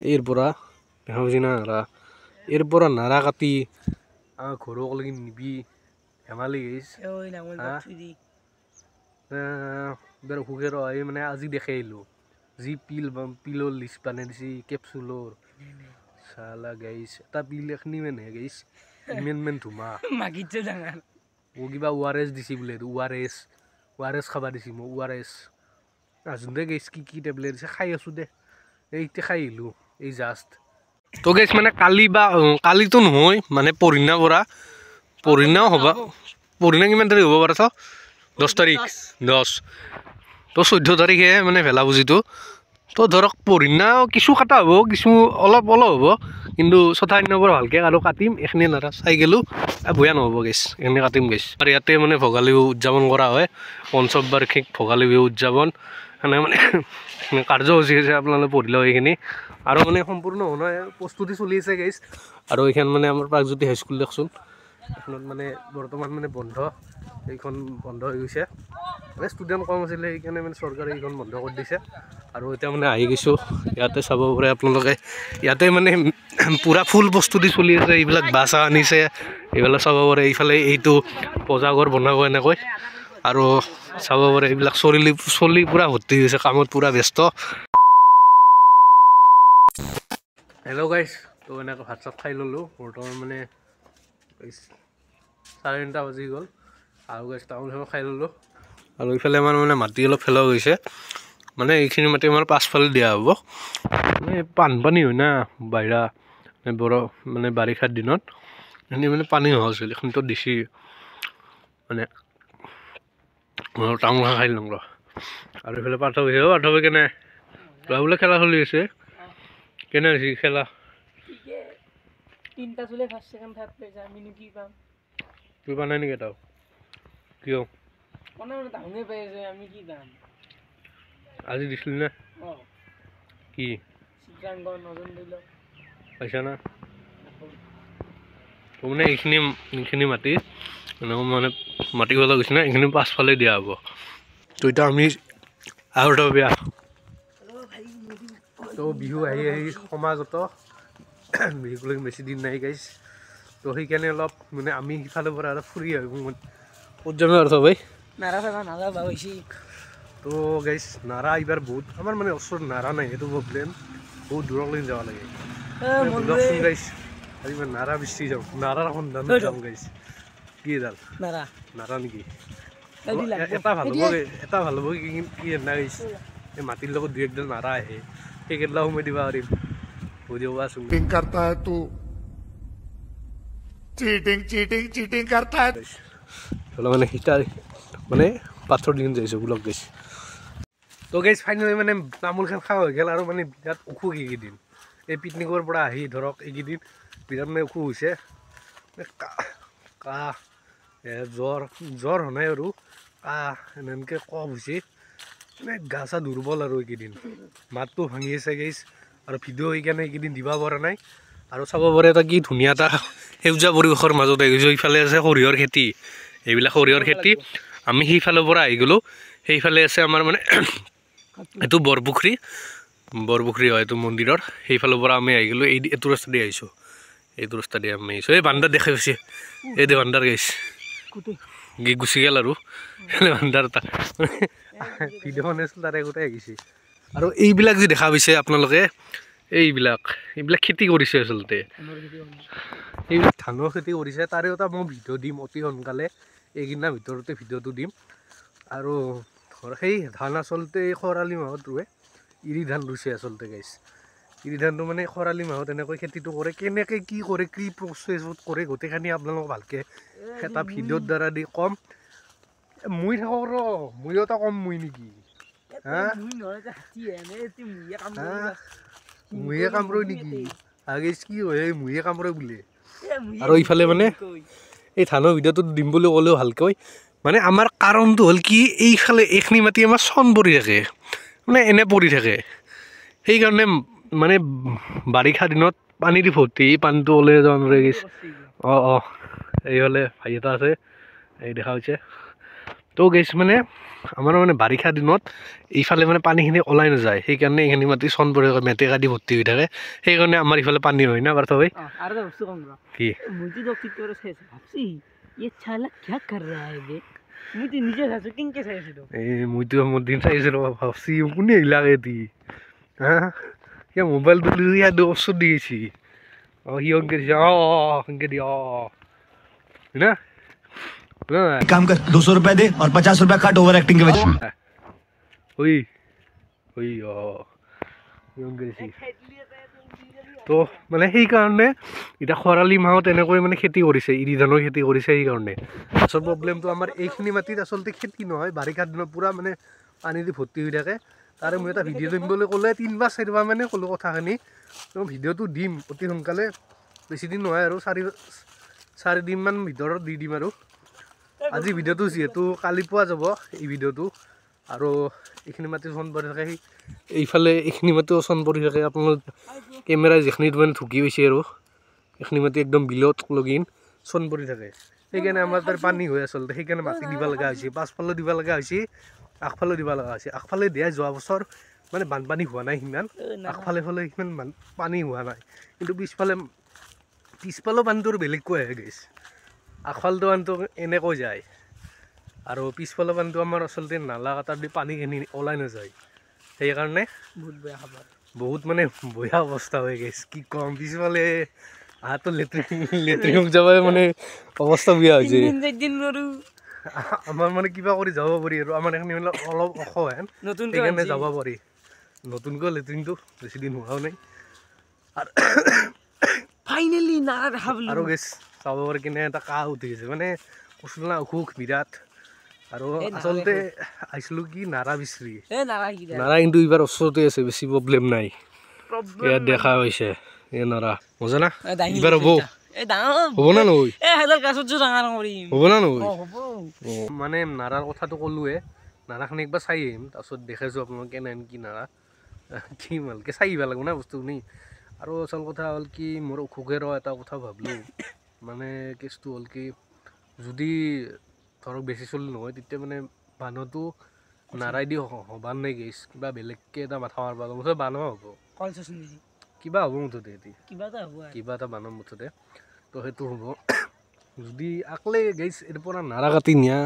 এৰপৰা দেখা পাইছি না নাৰা এৰপৰা নাৰা কাটি ঘৰক লাগি নিবি হেমালি গেছ বেৰ অসুখেৰ এই মানে আজি দেখে আহিলোঁ যি পিলৰ লিষ্ট বানাই দিছে কেপচুলৰ চালা গাইছ এটা পিল এখনি মানে গাইছ ইমান ধুমা ও কিবা ORS দিছি বোলে ORS খাবা দিছি মোক ORS যোনতে গাইছ কি টেবলেট দিছে খাই আছোঁ দে এইতে খাই আহিলোঁ এই জাষ্ট তো গাইছ মানে কালিতো নহয় মানে পৰহিনা পৰা পৰহিনাও হ'বা পৰহিনা কিমান তাৰিখ হ'ব পাৰে 10 তাৰিখ 10 তো 14 তাৰিখে মানে ভেলা বুজিটো তো ধৰক পৰহিনাও কিছু কাটা হ'ব কিছু অলপ হ'ব কিন্তু 4 নম্বৰ ভালকৈ আৰু কাটিম এখনি নাৰা চাই গেলোঁ বয়া নহ'ব গাইছ এখনি কাটিম গাইছ আৰু ইয়াতে মানে ভোগালী বিহু উদযাপন কৰা হয় পঞ্চবাৰ্ষিক ভোগালী বিহু উদযাপন মানে কাৰ্যসূচী আছে আপোনালোকে পঢ়ি লওক এইখিনি আৰু মানে সম্পূৰ্ণ হোৱা নাই প্ৰস্তুতি চলি আছে গাইছ আৰু এইখন মানে আমাৰ প্ৰাগজ্যোতি হাইস্কুল দেখোন এইখনত মানে বৰ্তমান মানে বন্ধ এইখন বন্ধ হৈ গৈছে মানে ষ্টুডেণ্ট কম আছিলে সেইকাৰণে মানে চৰকাৰে এইখন বন্ধ কৰি দিছে আৰু এতিয়া মানে আহি গৈছোঁ ইয়াতে চাব পাৰে আপোনালোকে ইয়াতে মানে পূৰা ফুল প্ৰস্তুতি চলি আছে এইবিলাক বাছ আনিছে এইবিলাক চাব পাৰে এইফালে এইটো পূজাঘৰ বনাব এনেকৈ আৰু চাব পাৰে এইবিলাক চলি পূৰা ভৰ্তি হৈছে কামত পূৰা ব্যস্ত হেল্ল' গাইছ তো এনেকৈ ভাত চাত খাই ল'লোঁ বৰ্তমান মানে 9:30 বাজি গ'ল আৰু গাইছ তামোল খাই ল'লোঁ আৰু এইফালে আমাৰ মানে মাটি অলপ ফেলোৱা গৈছে মানে এইখিনি মাটি আমাৰ পাছফালে দিয়া হ'ব মানে বানপানী হয় না বাহিৰা মানে বাৰিষাৰ দিনত এনে মানে পানী হোৱা হৈছিল এইখিনিতো দিছি মানে তামোল খাই লওঁ আৰু এইফালে পাৰ্থৱী কেনে বোলে খেলা চলি আছে কেনে হৈছে খেলা 3টা চলে ফাৰ্ষ্ট সেকেন্ড থাৰ্ড প্লেছ আমিনো কি পাম তুই পা নাই নেকি এটাও কিয় মানে ডাঙে পাই আছে আমি কি দাম আজি দিছিলি না কি চিত্ৰাংকন নজন দিল পাইছা না তো মানে এইখিনি মাটি মানে মাটি গলা গৈছে না এইখিনি পাছফালে দিয়া হ'ব তো এতিয়া আমি আৰু এটা বেয়া তো বিহু আহি সমাগত বিহুলৈকে বেছি দিন নাই গাইছ তো সেইকাৰণে অলপ মানে আমি সিফালৰ পৰা আৰু ফুৰি আহিব ক'ত যাম আৰু চবেই নাৰা হৈছে তো গাইছ নাৰা এইবাৰ বহুত আমাৰ মানে ওচৰত নাৰা নাই সেইটো প্ৰব্লেম বহুত দূৰলৈ যাব লাগে গাইছ আজি মই নাৰা বেছি যাওঁ নাৰাৰ সন্ধানত যাম গাইছ কি এডাল নাৰা নেকি এটা ভাল হ'ব কি এনা গাইছ এই মাটিৰ লগত 2-1ডাল নাৰা আহে সেইকেইডাল সোমাই দিব পাৰিম चीटिंग करता है तू चीटिंग करता है चलो मैंने हिस्टार माने पाथर दिन जाइছো ব্লগ গাইছ তো গাইছ ফাইনালি মানে তামোল খান খাওয়া হৈ গেল আৰু মানে বিৰাট অসুখ এইকেইদিন এই পিকনিকৰ পৰা আহি ধৰক এইকেইদিন বিৰাট মানে অসুখ হৈছে কাহ জ্বৰ হোৱা নাই আৰু কাহ এনেকৈ কফ হৈছে মানে গা চা দুৰ্বল আৰু এইকেইদিন মাতটো ভাঙি আছে গাইছ আৰু ভিডিঅ' সেইকাৰণে এইকেইদিন দিব পৰা নাই আৰু চাব পাৰে এটা কি ধুনীয়া এটা সেউজীয়া পৰিৱেশৰ মাজত আহি গৈছোঁ এইফালে আছে সৰিয়হৰ খেতি এইবিলাক সৰিয়হৰ খেতি আমি সেইফালৰ পৰা আহি গ'লোঁ সেইফালে আছে আমাৰ মানে এইটো বৰপুখুৰী হয় এইটো মন্দিৰৰ সেইফালৰ পৰা আমি আহি গ'লোঁ এইটো ৰাস্তা দি আহিছোঁ আমি আহিছোঁ এই বান্দাৰ দেখাই পাইছে এই দে বান্দাৰ গাইছ গুচি গ'ল আৰু বান্দাৰ এটা ভিডিঅ'খন আছিল তাৰে আগতে আহিছে আৰু এইবিলাক যে দেখা পাইছে আপোনালোকে এইবিলাক খেতি কৰিছে আচলতে এইবিলাক ধানৰ খেতি কৰিছে তাৰে এটা মই ভিডিঅ' দিম অতি সোনকালে এইকেইদিনৰ ভিতৰতে ভিডিঅ'টো দিম আৰু ধৰ সেই ধান আচলতে খৰালি মাহত ৰুৱে ইৰি ধান ৰুইছে আচলতে গাইছ ইৰি ধানটো মানে খৰালি মাহত এনেকৈ খেতিটো কৰে কেনেকৈ কি কৰে কি প্ৰচেছত কৰে গোটেইখিনি আপোনালোকক ভালকৈ এটা ভিডিঅ'ৰ দ্বাৰা দি ক'ম মই থাকক ময়ো এটা কম মই নেকি মুয়ে কামৰৈ নেকি আগেছ কি হয় মুয়ে কামৰৈ বোলে আৰু এইফালে মানে এই ধানৰ ভিডিঅ'টো দিম বুলি ক'লেও ভালকৈ মানে আমাৰ কাৰণটো হ'ল কি এইফালে এইখিনি মাটি আমাৰ চন পৰি থাকে মানে এনে পৰি থাকে সেইকাৰণে মানে বাৰিষা দিনত পানী দি ভৰ্তি পানীটো ওলাই যাব নোৱাৰে এইফালে ভাই এটা আছে এই দেখা হৈছে তো গেছ মানে আমাৰ মানে বাৰিষা দিনত এইফালে মানে পানীখিনি ওলাই নাযায় সেইকাৰণে এইখিনি মাটি চন পৰি থাকে মেটেকা দি ভৰ্তি হৈ থাকে সেইকাৰণে আমাৰ ইফালে পানী হয় না পাৰ্থ ভাই আৰু এটা বস্তু কম কি মুজি দক্ষিণ তোৰ চাইছে ভাবছি ये छाला क्या कर रहा है बे मुझे নিজে চাইছো কিনকে চাইছিলো মইতো মোৰ দিন চাইছিলো ভাবছি কোনে ইলাকে দি হা কিয় মোবাইল তুলি ইয়াত ওচৰত দি গৈছি সি অংকে দিছে অংকে দি না काम कर 200 रुपए दे और 50 रुपए काट ओवर एक्टिंग के वजह ওই ওই অংকে দিছি তো মানে সেইকাৰণে এতিয়া খৰালি মাহত এনেকৈ মানে খেতি কৰিছে ইৰি ধানৰ খেতি কৰিছে সেইকাৰণে আচল প্ৰব্লেমটো আমাৰ এইখিনি মাটিত আচলতে খেতি নহয় বাৰিষা দিনত পূৰা মানে পানী দি ভৰ্তি হৈ থাকে তাৰে মই এটা ভিডিঅ' দিবলৈ ক'লে 3 বা 4 বাৰ মানে ক'লোঁ কথাখিনি তো ভিডিঅ'টো দিম অতি সোনকালে বেছি দিন নহয় আৰু 4 দিনমান ভিতৰত দি দিম আৰু আজি ভিডিঅ'টো যিহেতু কালি পোৱা যাব এই ভিডিঅ'টো আৰু এইখিনি মাটি চন পৰি থাকে এইফালে এইখিনি মাটিও চন পৰি থাকে আপোনালোক কেমেৰাই যিখিনি মানে ঢুকি পাইছে আৰু এইখিনি মাটি একদম বিলত লগিন চন পৰি থাকে সেইকাৰণে আমাৰ তাৰ পানী হৈ আচলতে সেইকাৰণে মাটি দিব লগা হৈছে পাছফালেও দিব লগা হৈছে আগফালেও দিব লগা হৈছে আগফালে দিয়া যোৱা বছৰ মানে বানপানী হোৱা নাই সিমান আগফালে সিমান পানী হোৱা নাই কিন্তু পিছফালেও পানীটো বেলেগকৈ আহে গৈছে আগফালটো পানীটো এনেকৈ যায় আৰু পিছফালৰ পানীটো আমাৰ আচলতে নালা কাটাৰ দি পানীখিনি ওলাই নাযায় সেইকাৰণে বহুত বেয়া খবৰ বহুত মানে বেয়া অৱস্থা হৈ গৈছে কি কম পিছফালে আহাতো লেট্ৰিন যাবই মানে অৱস্থা বেয়া হৈছে আমাৰ মানে কিবা কৰি যাব পাৰি আৰু আমাৰ এইখিনি মানে অলপ ওখ হেন সেইকাৰণে যাব পাৰি নতুনকৈ লেট্ৰিনটো বেছি দিন হোৱাও নাই ফাইনেলি নাৰা দেখা পালো আৰু গেছ চাব পাৰি কিনে এটা কাহ উঠি গৈছে মানে কৈছিল না অসুখ বিৰাট আৰু আচলতে আহিছিলোঁ কি নাৰা বিচাৰি নাৰা কিন্তু এইবাৰ ওচৰতে আছে বেছি প্ৰব্লেম নাই ইয়াত দেখা হৈছে এই নাৰা মজা না এইবাৰ হ'ব হ'ব না নহয় হ'ব না নহয় মানে নাৰাৰ কথাটো ক'লোৱে নাৰাখিনি একবাৰ চাই আহিম তাৰপিছত দেখাইছোঁ আপোনালোকে কেনেহেন কি নাৰা কি ভালকৈ চাই আহিব লাগিব না বস্তুখিনি আৰু আচল কথা হ'ল কি মোৰ অসুখেৰ এটা কথা ভাবিলোঁ মানে কেছটো হ'ল কি যদি ধৰক বেছি চলি নহয় তেতিয়া মানে বান্ধটো নাৰাই দি হ'বাৰ নাই গেছ কিবা বেলেগকৈ এটা মাথা মাৰিব মুঠতে বান্ধ হ'ব কিবা হ'ব মুঠতে কিবা এটা বান্ধ মুঠতে তো সেইটো হ'ব যদি আকলে গেছ এৰ পৰা নাৰা কাটি নিয়া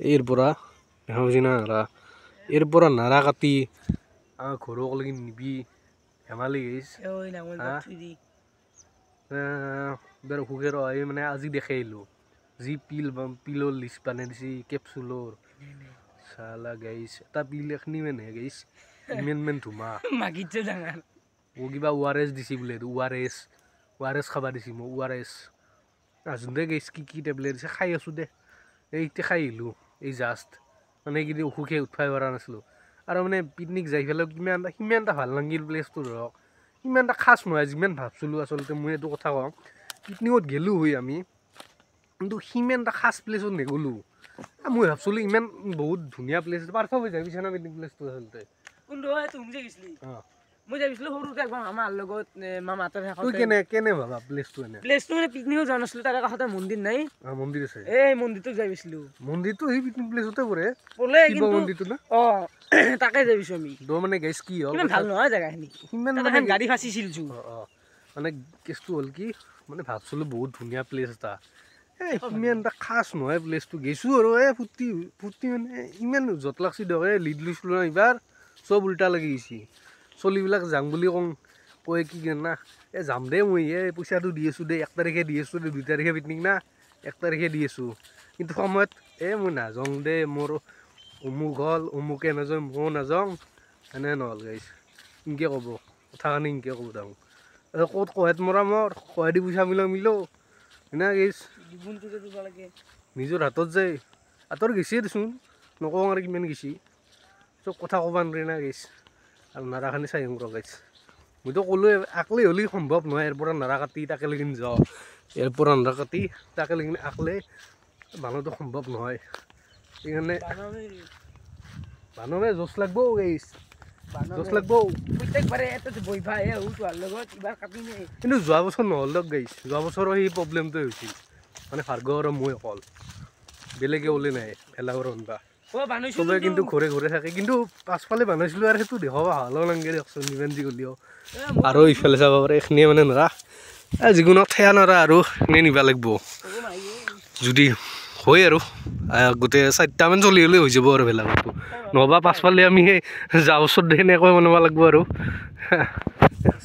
এইৰ পৰা দেখা পাইছি না নাৰা এৰ পৰা নাৰা কাটি ঘৰকলৈকে নিবি ধেমালি গেছ বৰ অসুখেৰ এই মানে আজি দেখাই আহিলোঁ যি পিলৰ লিষ্ট বানাই দিছে কেপচুলৰ চালা গাইছ এটা পিল এখনি মানে গাইছ ইমান ধুমা ও কিবা ORS দিছে বোলে ORS খাব দিছে মোক ORS যোনটোৱে গাইছ কি টেবলেট দিছে খাই আছোঁ দে এতিয়া খাই আহিলোঁ এই জাষ্ট মানে এইকেইদিন অসুখে উঠিব পৰা নাছিলোঁ আৰু মানে পিকনিক যাই পেলাই সিমান এটা ভাল লাগিল প্লেচটো ধৰক সিমান এটা খাচ নহয় যিমান ভাবছিলোঁ আচলতে মই এইটো কথা কওঁ পিকনিকত গ'লোঁ হৈ আমি কিন্তু সিমান এটা খাচ প্লেচত নগ'লোঁ মই ভাবছিলোঁ ইমান বহুত ধুনীয়া প্লেচ পাৰ্থ হৈ যায় পিছে না পিকনিক প্লেচটো আচলতে মই যাবিছিলো সৰুতে একবাৰ মামাৰ লগত মামাহঁতৰ কেনে ভাবা প্লেচটো মানে পিকনিকত যোৱা নাছিলোঁ তাৰ কাষতে মন্দিৰ নাই মন্দিৰ আছে এই মন্দিৰটোত যাবিছিলো মন্দিৰটো সেই পিকনিক প্লেচতে পৰে মন্দিৰটো না তাকে যাবিছো আমি তো মানে গাইছ কি হ'ল ভাল নহয় জেগাখিনি সিমান মানে গাড়ী ফাঁচিছিল মানে কেছটো হ'ল কি মানে ভাবছিলোঁ বহুত ধুনীয়া প্লেচ এটা ইমান এটা খাচ নহয় প্লেচটো গৈছোঁ আৰু ফূৰ্তি মানে ইমান যত লাগছি দিয়ক লিড লৈছিলোঁ না এইবাৰ চব উল্টা লাগি গৈছে চলিবিলাক যাম বুলি কয় কি না যাম দে মই পইচাটো দি আছোঁ দে 1 তাৰিখে দি আছোঁ দে 2 তাৰিখে পিকনিক না 1 তাৰিখে দি আছোঁ কিন্তু সময়ত মই নাযাওঁ দে মোৰ অমুক হ'ল অমুকে নাযাওঁ ময়ো নাযাওঁ এনে নহ'ল গাইছ ইনকে ক'ব কথাখিনি ইনকে ক'ব তাহোঁ ক'ত কহেত মৰা মোৰ কহেদি পইচা মিলো না গাইছ নিজৰ হাতত যায় হাতৰ গেছিয়ে দেচোন নকওঁ আৰু কিমান গেছি চব কথা ক'ব নোৱাৰি না গাইছ আৰু নাৰাখানি চাই আহিম ৰ গাইছ মইতো ক'লোৱে আকলে হ'লে সম্ভৱ নহয় ইয়াৰ পৰা নাৰা কাটি তাকে লেগিন যাওঁ ইয়াৰ পৰা নাৰা কাটি তাকে লেগিন আকলে বানৰটো সম্ভৱ নহয় সেইকাৰণে বানৰে জোচ লাগব গাইছ জোচ লাগব প্ৰত্যেকবাৰে লগত কিন্তু যোৱা বছৰ নহ'ল দিয়ক গাইছ যোৱা বছৰৰ সেই প্ৰব্লেমটোৱে হৈছিল মানে ভাৰ্গৱ আৰু মই অকল বেলেগে ওলাই নাই ভেলাঘৰ ৰন্ধা চবে কিন্তু ঘৰে ঘৰে থাকে কিন্তু পাছফালে বানাইছিলোঁ আৰু সেইটো দেখাব ভালো নালাগে দিয়কচোন যিমান যি হ'লেও আৰু ইফালে যাব পাৰে এইখিনিয়ে মানে নৰা যিকোনো ঠেয়া নৰা আৰু এনে নিব লাগিব যদি হয় আৰু গোটেই 4টামান চলি হ'লে হৈ যাব আৰু ভেলাঘৰটো নহবা পাছফালে আমি সেই যাওঁ ওচৰত সেনেকৈ বনাব লাগিব আৰু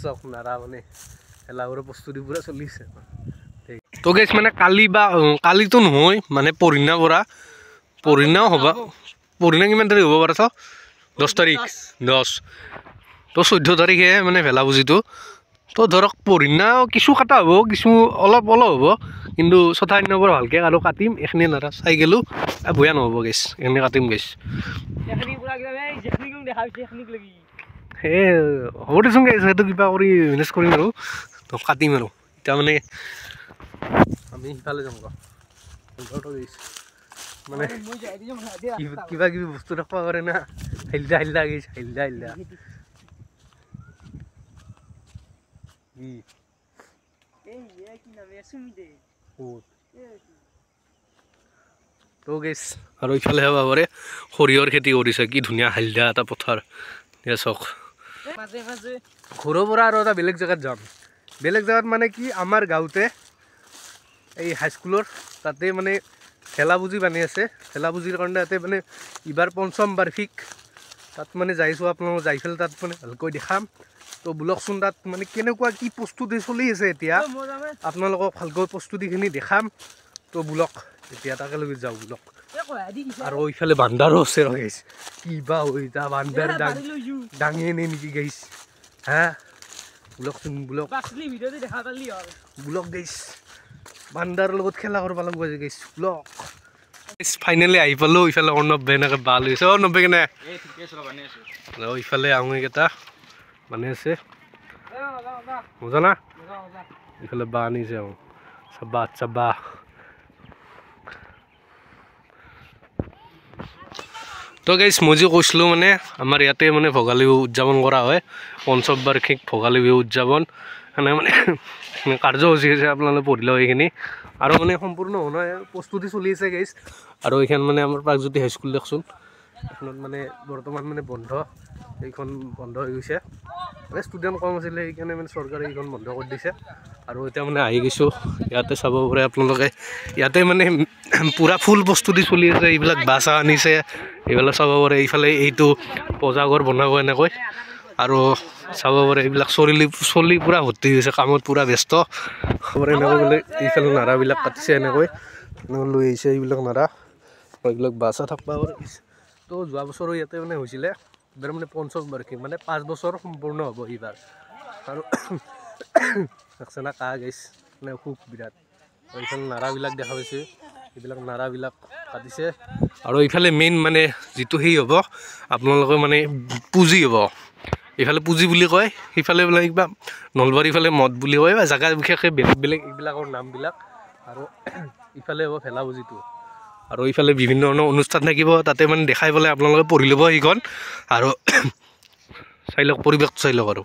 চক নাৰা মানে ভেলাঘৰৰ প্ৰস্তুতি পূৰা চলিছে তো গেছ মানে কালিতো নহয় মানে পৰহিনাও হ'ব পৰহিনা কিমান তাৰিখ হ'ব পাৰে তো 10 তাৰিখ 10 তো 14 তাৰিখে মানে ভেলা পুজিটো তো ধৰক পৰহিনাও কিছু কাটা হ'ব কিছু অলপ হ'ব কিন্তু 4 নম্বৰ ভালকৈ আৰু কাটিম এইখিনি নাৰা চাই গ'লোঁ বয়া নহ'ব গেছ এইখিনি কাটিম গেছ সেই হ'ব দেচোন গেছ সেইটো কিবা কৰি মেনেজ কৰিম আৰু তো কাটিম আৰু এতিয়া মানে আমি সিফালে যাম মানে কিবা কিবি বস্তু ৰাখবা পাৰে না হাইলদা গেছ হাইলদা তো গেছ আৰু ইফালে হ'ব পাৰে সৰিয়হৰ খেতি কৰিছে কি ধুনীয়া হালধীয়া এটা পথাৰ চাওক ঘৰৰ পৰা আৰু এটা বেলেগ জেগাত যাম বেলেগ জেগাত মানে কি আমাৰ গাঁৱতে এই হাইস্কুলৰ তাতে মানে ভেলা পুজি বানি আছে ভেলা পুজিৰ কাৰণে তাতে মানে এইবাৰ 5ম বাৰ্ষিক তাত মানে যাইছোঁ আপোনালোক যাই পেলাই তাত মানে ভালকৈ দেখাম তো বোলকচোন তাত মানে কেনেকুৱা কি প্ৰস্তুতি চলি আছে এতিয়া আপোনালোকক ভালকৈ প্ৰস্তুতিখিনি দেখাম তো বোলক এতিয়া তাকে লৈ যাওঁ বোলক আৰু ইফালে বান্দাৰো আছে গাইছ কিবা হৈ যা বান্দাৰ ডাঙিয়ে নে নেকি গাইছ হা বোলকচোন বোলক গাইছ বান্দাৰ লগত খেলা কৰিব লাগিব গাইছ বোলক ফাইনেলি আহি পালোঁ ইফালে অৰ্ণৱ এনেকৈ বাল হৈছে নব্বে কেনে ইফালে আঙুৰিকেইটা বানি আছে মজা না ইফালে বা আনিছে চাবা তো গাইছ মই যে কৈছিলোঁ মানে আমাৰ ইয়াতে মানে ভোগালী বিহু উদযাপন কৰা হয় 5ম বাৰ্ষিক ভোগালী বিহু উদযাপন সেনে মানে কাৰ্যসূচী আছে আপোনালোকে পঢ়িলেও এইখিনি আৰু মানে সম্পূৰ্ণ হোৱা প্ৰস্তুতি চলি আছে গাইছ আৰু এইখন মানে আমাৰ প্ৰাগজ্যোতি হাইস্কুল দেখোন এইখনত মানে বৰ্তমান মানে বন্ধ এইখন বন্ধ হৈ গৈছে মানে ষ্টুডেণ্ট কম আছিলে সেইকাৰণে মানে চৰকাৰে এইখন বন্ধ কৰি দিছে আৰু এতিয়া মানে আহি গৈছোঁ ইয়াতে চাব পাৰে আপোনালোকে ইয়াতে মানে পূৰা ফুল প্ৰস্তুতি চলি আছে এইবিলাক বাছ আনিছে এইবিলাক চাব পাৰে এইফালে এইটো পূজাঘৰ বনাব এনেকৈ আৰু চাব পাৰে এইবিলাক চলি পূৰা ভৰ্তি হৈছে কামত পূৰা ব্যস্ত এনেকৈ বোলে এইফালে নাৰাবিলাক কাটিছে এনেকৈ লৈ আহিছে এইবিলাক নাৰা এইবিলাক বাছা থাকিব পাৰে তো যোৱা বছৰো ইয়াতে মানে হৈছিলে এইবাৰ মানে 5ম বাৰ্ষিক মানে 5 বছৰ সম্পূৰ্ণ হ'ব এইবাৰ আৰু দেখছে না কাহ গাইছ মানে অসুখ বিৰাট এইফালে নাৰাবিলাক দেখা পাইছে এইবিলাক নাৰাবিলাক কাটিছে আৰু এইফালে মেইন মানে যিটো সেই হ'ব আপোনালোকে মানে পুঁজি হ'ব এইফালে পুঁজি বুলি কয় সিফালে বোলে কিবা নলবাৰী ফালে মদ বুলি কয় বা জেগা বিশেষকৈ বেলেগ এইবিলাকৰ নামবিলাক আৰু ইফালে হ'ব ভেলা পুজিটো আৰু ইফালে বিভিন্ন ধৰণৰ অনুষ্ঠান থাকিব তাতে মানে দেখাই পেলাই আপোনালোকে পঢ়ি ল'ব সেইখন আৰু চাই লওক পৰিৱেশটো চাই লওক আৰু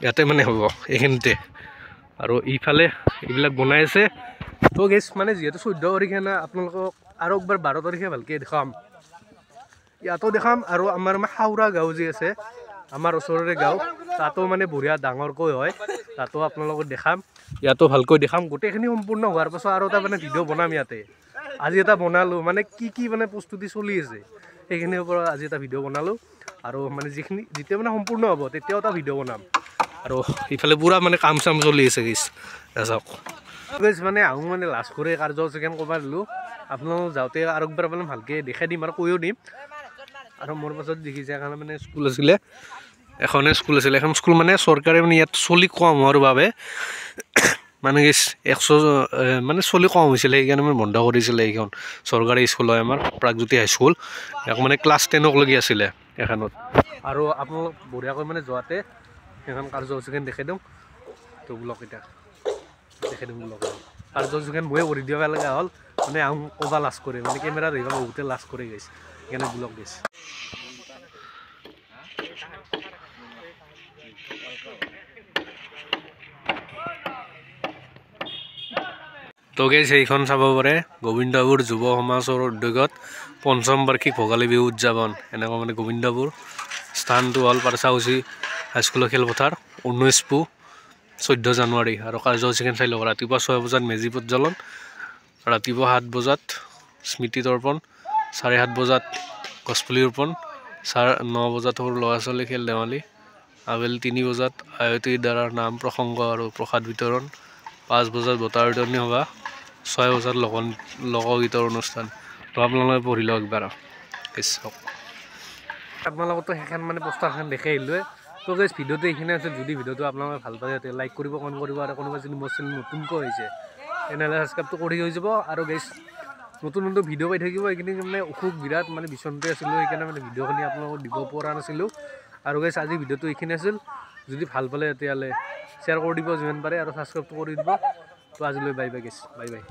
ইয়াতে মানে হ'ব এইখিনিতে আৰু ইফালে এইবিলাক বনাই আছে তো গেছ মানে যিহেতু 14 তাৰিখে না আপোনালোকক আৰু একবাৰ 12 তাৰিখে ভালকৈ দেখাম ইয়াতো দেখাম আৰু আমাৰ হাওৰা গাঁও যি আছে আমাৰ ওচৰৰে গাঁও তাতো মানে বঢ়িয়া ডাঙৰকৈ হয় তাতো আপোনালোকক দেখাম ইয়াতো ভালকৈ দেখাম গোটেইখিনি সম্পূৰ্ণ হোৱাৰ পাছত আৰু এটা মানে ভিডিঅ' বনাম ইয়াতে আজি এটা বনালোঁ মানে কি মানে প্ৰস্তুতি চলি আছে সেইখিনিৰ পৰা আজি এটা ভিডিঅ' বনালোঁ আৰু মানে যেতিয়া মানে সম্পূৰ্ণ হ'ব তেতিয়াও এটা ভিডিঅ' বনাম আৰু ইফালে পূৰা মানে কাম চাম চলি আছে গেছ চাওক গেছ মানে আহোঁ মানে লাজ কৰি কাৰ্যসূচীখন ক'ব দিলোঁ আপোনালোক যাওঁতে আৰু একবাৰ মানে ভালকৈ দেখাই দিম আৰু কৈও দিম আৰু মোৰ পাছত দেখিছে কাৰণে মানে স্কুল আছিলে এখনে স্কুল আছিলে এখন স্কুল মানে চৰকাৰে মানে ইয়াত চলি কম হোৱাৰ বাবে মানে কি 100 মানে চলি কম হৈছিলে সেইকাৰণে মানে বন্ধ কৰিছিলে এইখন চৰকাৰী স্কুল হয় আমাৰ প্ৰাগজ্যোতি হাইস্কুল ইয়াক মানে ক্লাছ 10লৈকে আছিলে এখনত আৰু আপোনালোক বঢ়িয়াকৈ মানে যোৱাতে সেইখন কাৰ্যসূচীখন দেখাই দিওঁ তো ব্লক এতিয়া দেখাই দিম ব্লক কাৰ্যসূচীখন ময়ে কৰি দিব লগা হ'ল মানে আহোঁ ক'ব লাজ কৰে মানে কেমেৰা ধৰিব বহুতে লাজ কৰি গৈছে সেইকাৰণে ব্লক দিছে তো গাইছ এইখন চাব পাৰে গোবিন্দপুৰ যুৱ সমাজৰ উদ্যোগত পঞ্চম বাৰ্ষিক ভোগালী বিহু উদযাপন এনেকুৱা মানে গোবিন্দপুৰ স্থানটো হ'ল পাৰচাউচি হাইস্কুলৰ খেলপথাৰ 19 পুহ 14 জানুৱাৰী আৰু কাৰ্যসূচীখন চাই লওক ৰাতিপুৱা 6 বজাত মেজি প্ৰজ্বলন ৰাতিপুৱা 7 বজাত স্মৃতি তৰ্পণ 7:30 বজাত গছপুলি ৰোপণ 9 বজাত সৰু ল'ৰা ছোৱালী খেল ধেমালি আবেলি 3 বজাত আয়তীৰ দ্বাৰা নাম প্ৰসংগ আৰু প্ৰসাদ বিতৰণ 5 বজাত বঁটা বিতৰণী সভা 6 বজাত লোকগীতৰ অনুষ্ঠান তো আপোনালোকে পঢ়ি লওক একবাৰ আপোনালোকতো সেইখন মানে পোষ্টাৰখন দেখি আহিলোৱে তো গাইছ ভিডিঅ'টো এইখিনি আছে যদি ভিডিঅ'টো আপোনালোকে ভাল পায় তেতিয়া লাইক কৰিব কমেণ্ট কৰিব আৰু কোনোবা যদি মোৰ চেনেল নতুনকৈ হৈছে তেনেহ'লে ছাবস্ক্ৰাইবটো কৰি হৈ যাব আৰু গাইছ নতুন নতুন ভিডিঅ' পাই থাকিব এইখিনি মানে অসুখ বিৰাট মানে বিচনতে আছিলোঁ সেইকাৰণে মানে ভিডিঅ'খিনি আপোনালোকক দিব পৰা নাছিলোঁ আৰু গাইছ আজি ভিডিঅ'টো এইখিনি আছিল যদি ভাল পালে তেতিয়াহ'লে শ্বেয়াৰ কৰি দিব যিমান পাৰে আৰু ছাবস্ক্ৰাইবটো কৰি দিব তো আজিলৈ বাই বাই গাইছ বাই বাই